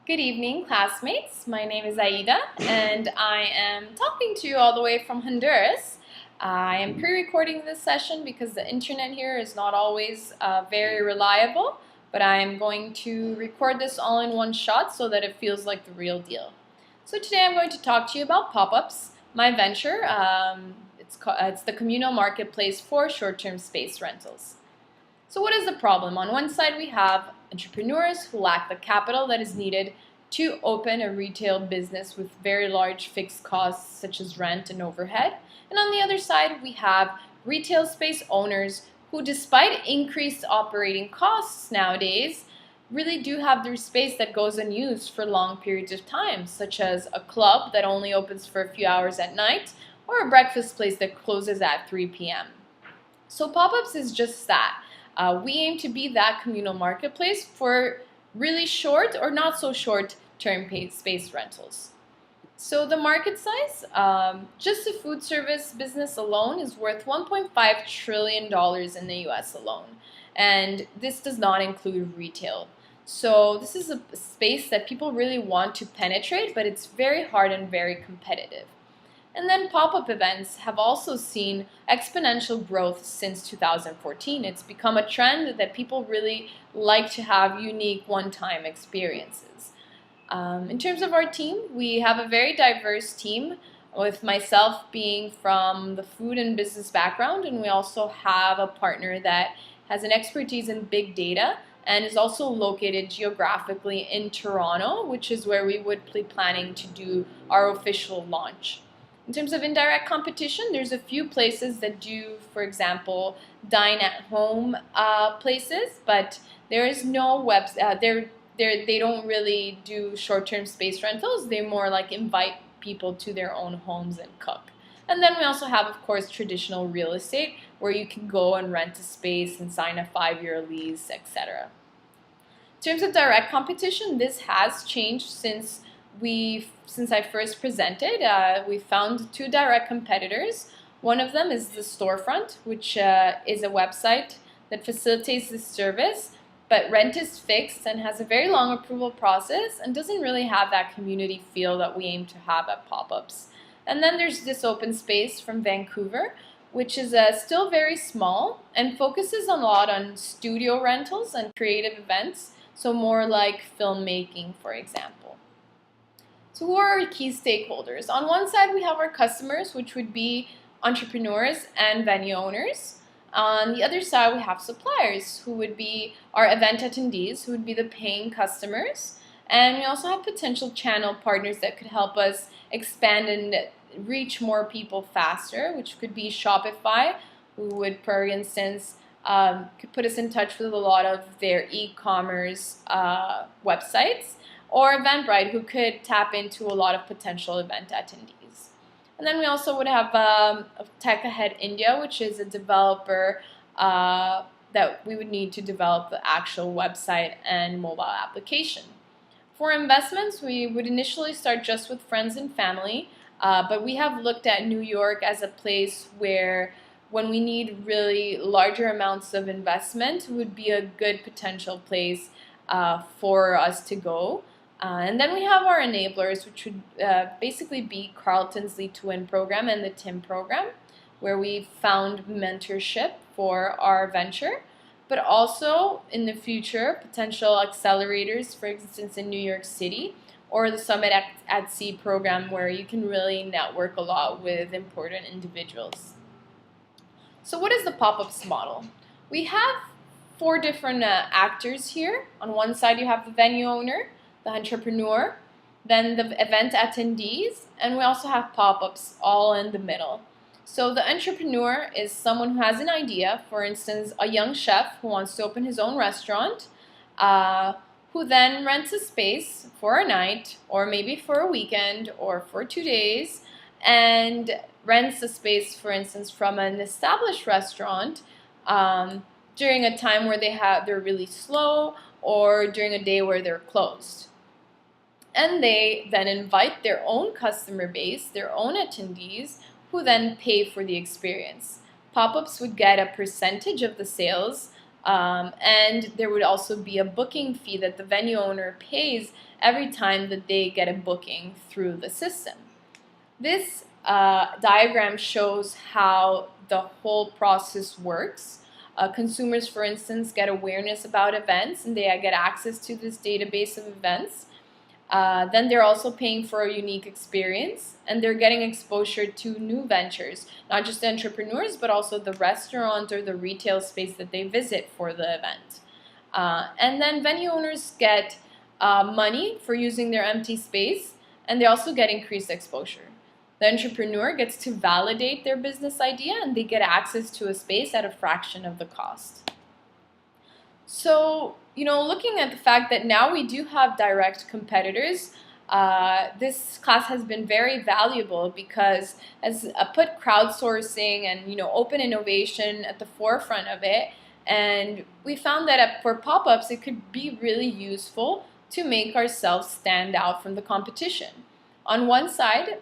Good evening, classmates. My name is Aida, and I am talking to you all the way from Honduras. I am pre-recording this session because the internet here is not always very reliable, but I'm going to record this all in one shot so that it feels like the real deal. So today I'm going to talk to you about Popupps, my venture. It's the communal marketplace for short-term space rentals. So what is the problem? On one side, we have entrepreneurs who lack the capital that is needed to open a retail business with very large fixed costs such as rent and overhead. And on the other side, we have retail space owners who, despite increased operating costs nowadays, really do have their space that goes unused for long periods of time, such as a club that only opens for a few hours at night or a breakfast place that closes at 3 p.m. So Popupps is just that. We aim to be that communal marketplace for really short or not so short term paid space rentals. So the market size, just the food service business alone is worth $1.5 trillion in the US alone. And this does not include retail. So this is a space that people really want to penetrate, but it's very hard and very competitive. And then pop-up events have also seen exponential growth since 2014. It's become a trend that people really like to have unique one-time experiences. In terms of our team, we have a very diverse team, with myself being from the food and business background, and we also have a partner that has an expertise in big data and is also located geographically in Toronto, which is where we would be planning to do our official launch. In terms of indirect competition, there's a few places that do, for example, dine-at-home places, but there is no they don't really do short-term space rentals. They more like invite people to their own homes and cook. And then we also have, of course, traditional real estate where you can go and rent a space and sign a 5-year lease, etc. In terms of direct competition, this has changed since I first presented. We found two direct competitors. One of them is the Storefront, which is a website that facilitates this service, but rent is fixed and has a very long approval process and doesn't really have that community feel that we aim to have at Popupps. And then there's This Open Space from Vancouver, which is still very small and focuses a lot on studio rentals and creative events, so more like filmmaking, for example. So who are our key stakeholders? On one side, we have our customers, which would be entrepreneurs and venue owners. On the other side, we have suppliers, who would be our event attendees, who would be the paying customers. And we also have potential channel partners that could help us expand and reach more people faster, which could be Shopify, who would, for instance, could put us in touch with a lot of their e-commerce websites, or Eventbrite, who could tap into a lot of potential event attendees. And then we also would have Tech Ahead India, which is a developer that we would need to develop the actual website and mobile application. For investments, we would initially start just with friends and family, but we have looked at New York as a place where when we need really larger amounts of investment, would be a good potential place for us to go. And then we have our enablers, which would basically be Carlton's Lead to Win program and the TIM program, where we found mentorship for our venture, but also in the future, potential accelerators, for instance, in New York City, or the Summit at Sea program, where you can really network a lot with important individuals. So what is the Popupps model? We have 4 different actors here. On one side, you have the venue owner, the entrepreneur, then the event attendees, and we also have Popupps all in the middle. So the entrepreneur is someone who has an idea, for instance, a young chef who wants to open his own restaurant, who then rents a space for a night, or maybe for a weekend, or for 2 days, and rents a space, for instance, from an established restaurant during a time where they're really slow, or during a day where they're closed. And they then invite their own customer base, their own attendees, who then pay for the experience. Popupps would get a percentage of the sales And there would also be a booking fee that the venue owner pays every time that they get a booking through the system. This diagram shows how the whole process works. Consumers, for instance, get awareness about events and they get access to this database of events. Then they're also paying for a unique experience and they're getting exposure to new ventures, not just entrepreneurs, but also the restaurant or the retail space that they visit for the event. And then venue owners get money for using their empty space, and they also get increased exposure. The entrepreneur gets to validate their business idea and they get access to a space at a fraction of the cost. So, looking at the fact that now we do have direct competitors, this class has been very valuable because has put crowdsourcing and open innovation at the forefront of it. And we found that for Popupps, it could be really useful to make ourselves stand out from the competition. On one side,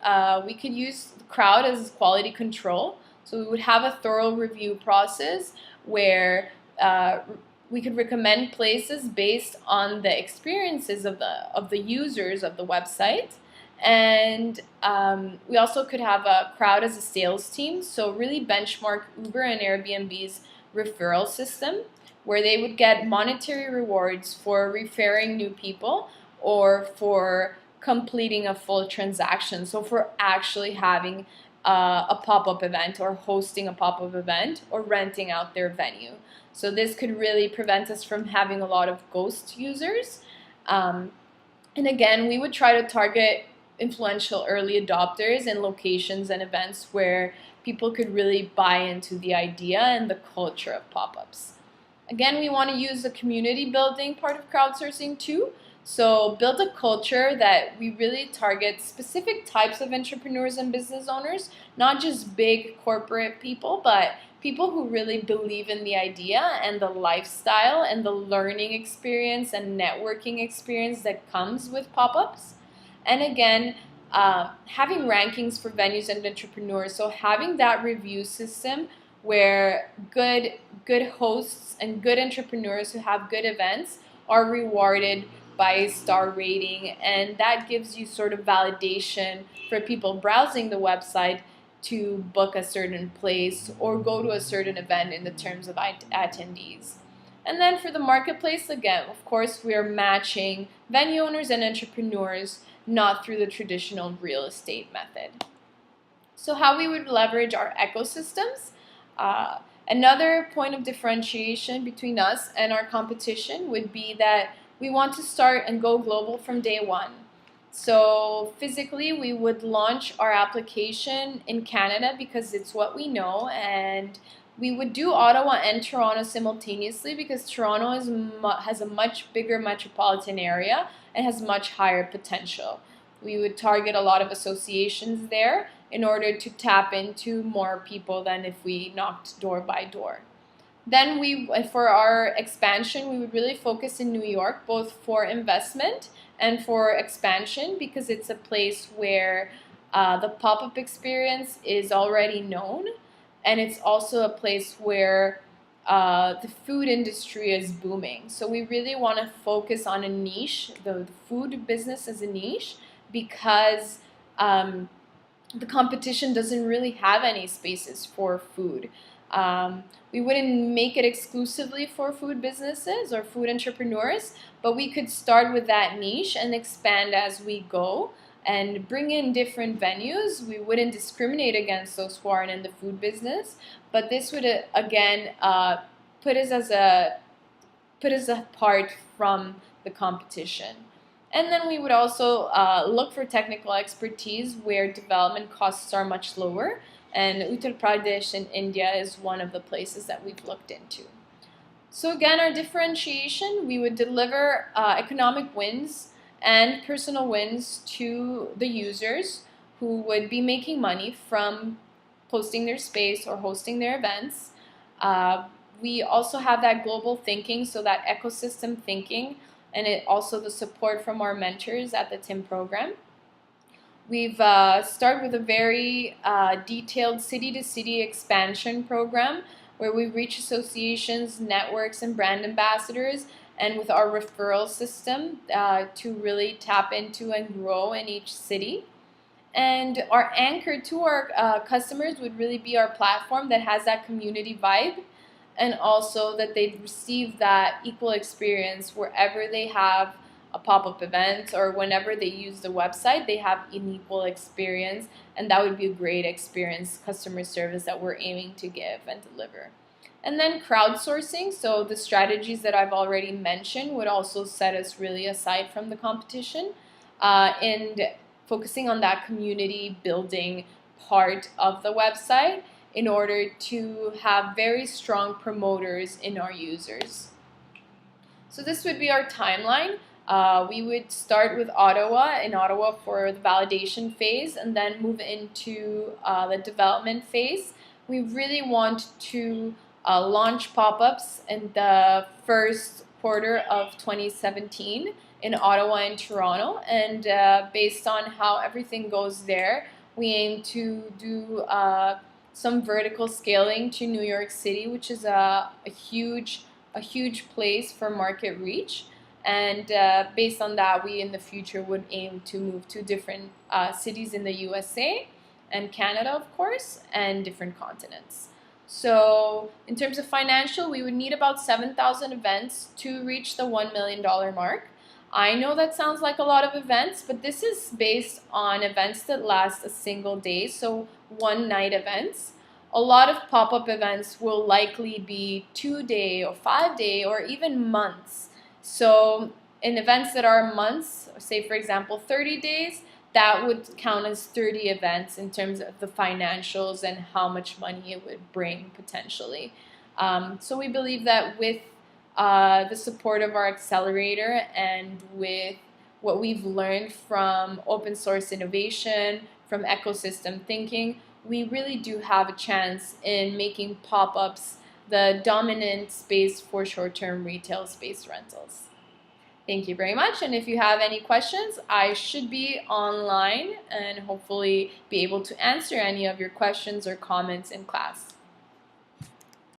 we could use the crowd as quality control. So we would have a thorough review process where we could recommend places based on the experiences of the users of the website. And we also could have a crowd as a sales team. So really benchmark Uber and Airbnb's referral system, where they would get monetary rewards for referring new people or for completing a full transaction. So for actually having a pop-up event or hosting a pop-up event or renting out their venue. So this could really prevent us from having a lot of ghost users. And again, we would try to target influential early adopters in locations and events where people could really buy into the idea and the culture of pop-ups. Again, we want to use the community building part of crowdsourcing too. So build a culture that we really target specific types of entrepreneurs and business owners, not just big corporate people, but people who really believe in the idea and the lifestyle and the learning experience and networking experience that comes with pop-ups. And again, having rankings for venues and entrepreneurs. So having that review system where good hosts and good entrepreneurs who have good events are rewarded by a star rating, and that gives you sort of validation for people browsing the website to book a certain place or go to a certain event in the terms of attendees. And then for the marketplace, again, of course, we are matching venue owners and entrepreneurs, not through the traditional real estate method. So how we would leverage our ecosystems. Another point of differentiation between us and our competition would be that we want to start and go global from day one. So physically, we would launch our application in Canada because it's what we know, and we would do Ottawa and Toronto simultaneously because Toronto has a much bigger metropolitan area and has much higher potential. We would target a lot of associations there in order to tap into more people than if we knocked door by door. Then for our expansion, we would really focus in New York, both for investment and for expansion, because it's a place where the pop-up experience is already known, and it's also a place where the food industry is booming. So we really want to focus on a niche, the food business as a niche, because the competition doesn't really have any spaces for food. We wouldn't make it exclusively for food businesses or food entrepreneurs, but we could start with that niche and expand as we go and bring in different venues. We wouldn't discriminate against those who aren't in the food business, but this would again put us apart from the competition. And then we would also look for technical expertise where development costs are much lower. And Uttar Pradesh in India is one of the places that we've looked into. So again, our differentiation, we would deliver economic wins and personal wins to the users who would be making money from posting their space or hosting their events. We also have that global thinking, so that ecosystem thinking, and also the support from our mentors at the TIM program. We've started with a very detailed city-to-city expansion program where we reach associations, networks, and brand ambassadors, and with our referral system to really tap into and grow in each city. And our anchor to our customers would really be our platform that has that community vibe, and also that they receive that equal experience wherever they have a pop-up event or whenever they use the website, they have an equal experience, and that would be a great experience, customer service that we're aiming to give and deliver. And then crowdsourcing, so the strategies that I've already mentioned would also set us really aside from the competition, and focusing on that community building part of the website in order to have very strong promoters in our users. So this would be our timeline. We would start with Ottawa for the validation phase, and then move into the development phase. We really want to launch Popupps in the first quarter of 2017 in Ottawa and Toronto, and based on how everything goes there, we aim to do some vertical scaling to New York City, which is a huge place for market reach. And based on that, we in the future would aim to move to different cities in the USA and Canada, of course, and different continents. So in terms of financial, we would need about 7,000 events to reach the $1 million mark. I know that sounds like a lot of events, but this is based on events that last a single day, so one-night events. A lot of pop-up events will likely be 2-day or 5-day or even months. So in events that are months, say for example 30 days, that would count as 30 events in terms of the financials and how much money it would bring potentially. So we believe that with the support of our accelerator and with what we've learned from open source innovation, from ecosystem thinking, we really do have a chance in making pop-ups the dominant space for short-term retail space rentals. Thank you very much, and if you have any questions, I should be online and hopefully be able to answer any of your questions or comments in class.